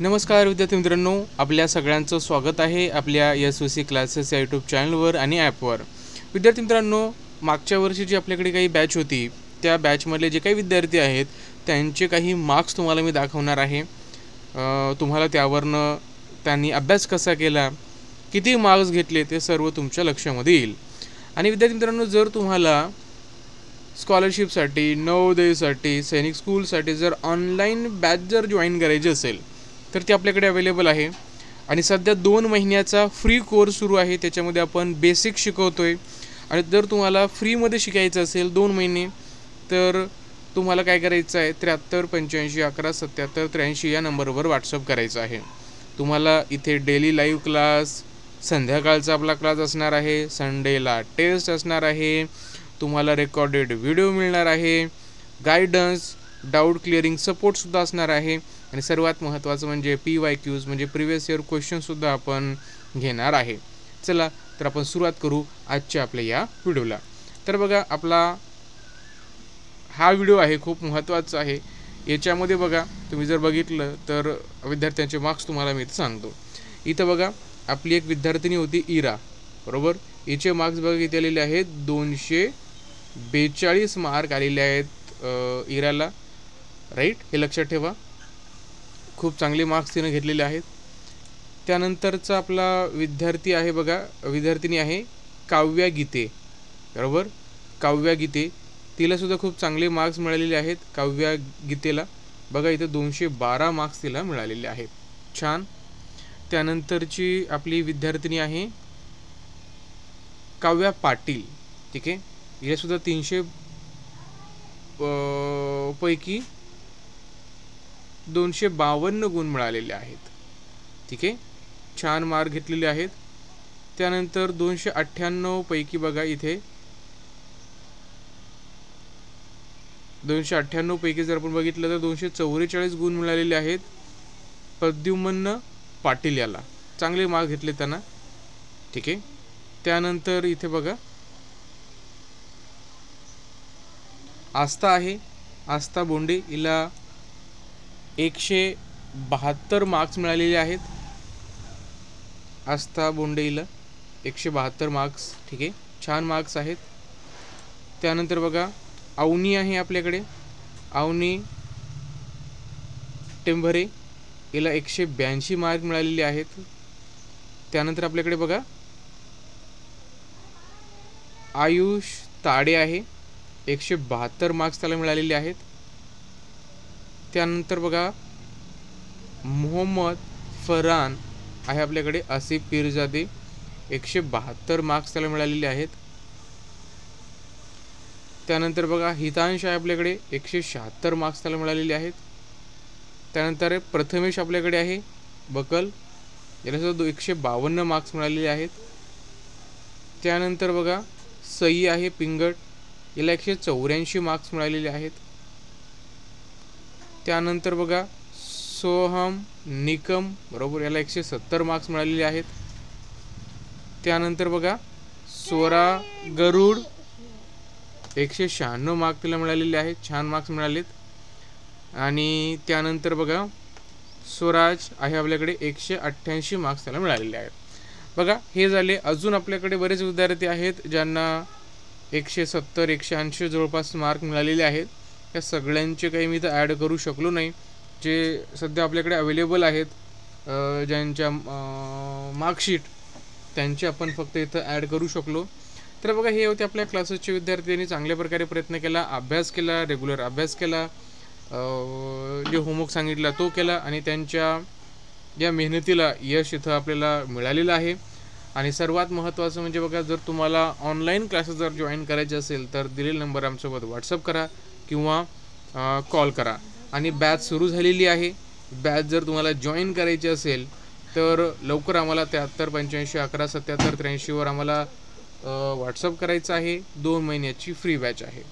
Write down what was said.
नमस्कार विद्यार्थी मित्रांनो, आपल्या सगळ्यांचं स्वागत आहे आपल्या SOC क्लासेस या यूट्यूब चॅनलवर आणि ॲपवर. विद्यार्थी मित्रांनो, मागच्या वर्षी जी आपल्याकडे काही बॅच होती त्या बॅचमधले जे काही विद्यार्थी आहेत त्यांचे काही मार्क्स तुम्हाला मी दाखवणार आहे. तुम्हाला त्यावरनं त्यांनी अभ्यास कसा केला, किती मार्क्स घेतले ते सर्व तुमच्या लक्षामध्ये येईल. आणि विद्यार्थी मित्रांनो, जर तुम्हाला स्कॉलरशिपसाठी, नवोदयसाठी, सैनिक स्कूलसाठी जर ऑनलाईन बॅच जर जॉईन करायची असेल तर ती आपल्याकडे अवेलेबल आहे. आणि सध्या 2 महिन्याचा फ्री कोर्स सुरू आहे. त्याच्यामध्ये आपण बेसिक शिकवतो आहे. आणि जर तुम्हाला फ्रीमध्ये शिकायचं असेल 2 महिने तर तुम्हाला काय करायचं आहे, 73 85 11 77 83 या नंबरवर व्हॉट्सअप करायचं आहे. तुम्हाला इथे डेली लाईव्ह क्लास, संध्याकाळचा आपला क्लास असणार आहे, संडेला टेस्ट असणार आहे, तुम्हाला रेकॉर्डेड व्हिडिओ मिळणार आहे, गायडन्स, डाऊट क्लिअरिंग सपोर्टसुद्धा असणार आहे. आणि सर्वात महत्त्वाचं म्हणजे PYQs म्हणजे प्रिव्हियस इयर क्वेश्चनसुद्धा आपण घेणार आहे. चला तर आपण सुरुवात करू आजच्या आपल्या या व्हिडिओला. तर बघा, आपला हा व्हिडिओ आहे खूप महत्त्वाचा आहे. याच्यामध्ये बघा, तुम्ही जर बघितलं तर विद्यार्थ्यांचे मार्क्स तुम्हाला मी इथं सांगतो. इथं बघा, आपली एक विद्यार्थिनी होती इरा, बरोबर. हिचे मार्क्स बघा किती आलेले आहेत, 242 मार्क आलेले आहेत इराला, राईट. हे लक्षात ठेवा, खूप चांगले मार्क्स तिनं घेतलेले आहेत. त्यानंतरचा आपला विद्यार्थी आहे बघा, विद्यार्थिनी आहे काव्या गीते, बरोबर. काव्या गीते, तिलासुद्धा खूप चांगले मार्क्स मिळालेले आहेत. काव्या गीतेला बघा इथं 212 मार्क्स तिला मिळालेले आहेत, छान. त्यानंतरची आपली विद्यार्थिनी आहे काव्या पाटील, ठीक आहे. हिलासुद्धा 300 पैकी 252 गुण मिळालेले आहेत, ठीक आहे. छान मार्क घेतलेले आहेत. त्यानंतर 298 पैकी बघा इथे 298 पैकी जर आपण बघितलं तर 244 गुण मिळालेले आहेत प्रद्युम्न पाटील याला, चांगले मार्क घेतले त्यांना, ठीक आहे. त्यानंतर इथे बघा आस्था आहे, आस्था बोंडे, हिला 172 मार्क्स मिळालेले आहेत. आस्था बोंडे हिला 172 मार्क्स, ठीक आहे, छान मार्क्स आहेत. त्यानंतर बघा अवनी आहे आपल्याकडे, अवनी टेंभरे, हिला 182 मार्क मिळालेले आहेत. त्यानंतर आपल्याकडे बघा आयुष ताडे आहे, 172 मार्क्स त्याला मिळालेले आहेत. त्यानंतर बघा मोहम्मद फरहान आहे आपल्याकडे, आसिफ पीरजादे, 172 मार्क्स त्याला मिळालेले आहेत. त्यानंतर बघा हितांश आहे आपल्याकडे, 176 मार्क्स त्याला मिळालेले आहेत. त्यानंतर प्रथमेश आपल्याकडे आहे बकल, याला सुद्धा 152 मार्क्स मिळालेले आहेत. त्यानंतर बघा सई आहे पिंगट, याला 184 मार्क्स मिळालेले आहेत. त्यानंतर बघा सोहम निकम, बरोबर, याला 170 मार्क्स मिळालेले आहेत. त्यानंतर बघा स्वरा गरुड, 196 मार्क्स तिला मिळालेले आहेत, छान मार्क्स मिळालेत. आणि त्यानंतर बघा स्वराज आहे आपल्याकडे, 188 मार्क्स त्याला मिळालेले आहेत. बघा हे झाले. अजून आपल्याकडे बरेच विद्यार्थी आहेत ज्यांना 170 180 जवळपास मार्क मिळालेले आहेत. या सगळ्यांचे काही मी इथं ॲड करू शकलो नाही, जे सध्या आपल्याकडे अवेलेबल आहेत ज्यांच्या मार्कशीट त्यांचे आपण फक्त इथं ॲड करू शकलो. तर बघा हे होते आपल्या क्लासेसचे विद्यार्थ्यांनी चांगल्या प्रकारे प्रयत्न केला, अभ्यास केला, रेग्युलर अभ्यास केला, जे होमवर्क सांगितला तो केला आणि त्यांच्या या मेहनतीला यश इथं आपल्याला मिळालेलं आहे. आणि सर्वात महत्त्वाचं म्हणजे बघा, जर तुम्हाला ऑनलाईन क्लासेस जर जॉईन करायचे असेल तर दिलेला नंबर आमच्यासोबत व्हॉट्सअप करा किंवा कॉल करा. आणि बॅच सुरू झालेली आहे. बॅच जर तुम्हाला जॉईन करायची असेल तर लवकर आम्हाला 73 85 11 77 83 वर आम्हाला व्हॉट्सअप करायचं आहे. 2 महिन्याची फ्री बॅच आहे.